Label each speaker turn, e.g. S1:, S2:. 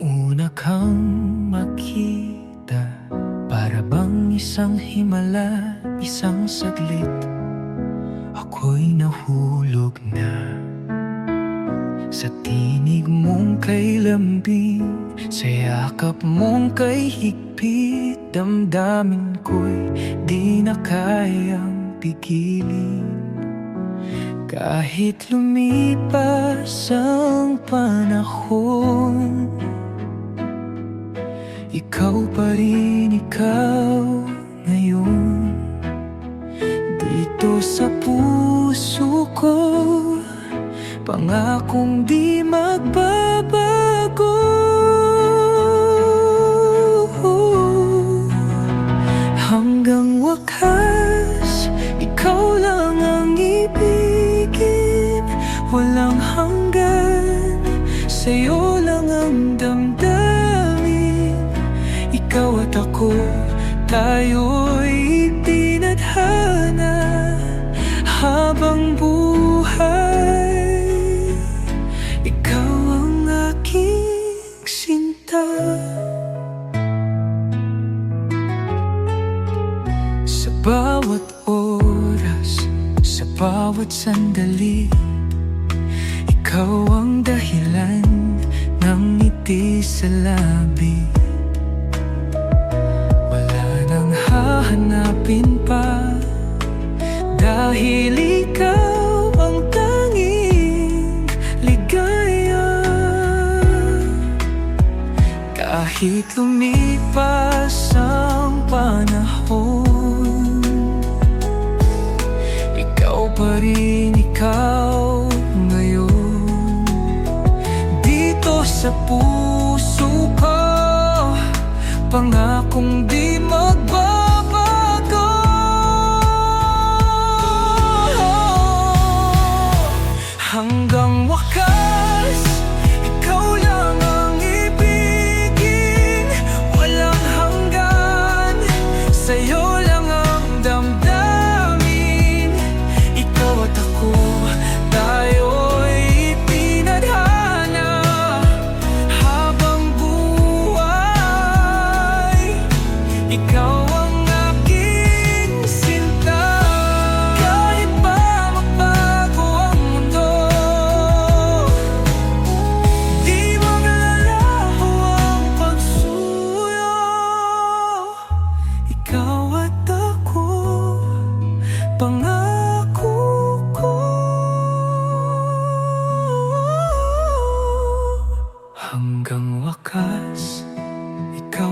S1: una kang makita, para bang isang himala, isang saglit, ako'y nahulog na sa tinig mong kay lambing, sa yakap mong kay higpit. Damdamin ko'y di na kayang pigilin. Kahit lumipas ang panahon, ikaw pa rin ikaw ngayon. Dito sa puso ko, pangakong di magbabago. Hanggang wakas, ikaw lang ang ibigin. Walang hanggan, sa'yo lang ang damdamin. Ikaw at ako, tayo'y tinadhana habang buhay. Ikaw ang aking sinta. Sa bawat oras, sa bawat sandali, ikaw ang dahilan ng ngiti sa labi. Wala nang hahanapin pa, dahil ikaw ang tanging ligaya. Kahit lumipas ang panahon, ikaw pa rin ikaw ngayon. Dito sa puso ko, pangakong di magbabago. Hanggang wakas, ikaw lang ang ibigin. Walang hanggan, sa'yo lang ang damdamin. Ikaw at ako, tayo'y tinadhana habang buhay. Ikaw ang aking sinta. Kahit pa magbago ang mundo, di maglalaho ang pagsuyo. Ikaw at ako, pangako ko. Hanggang wakas, ikaw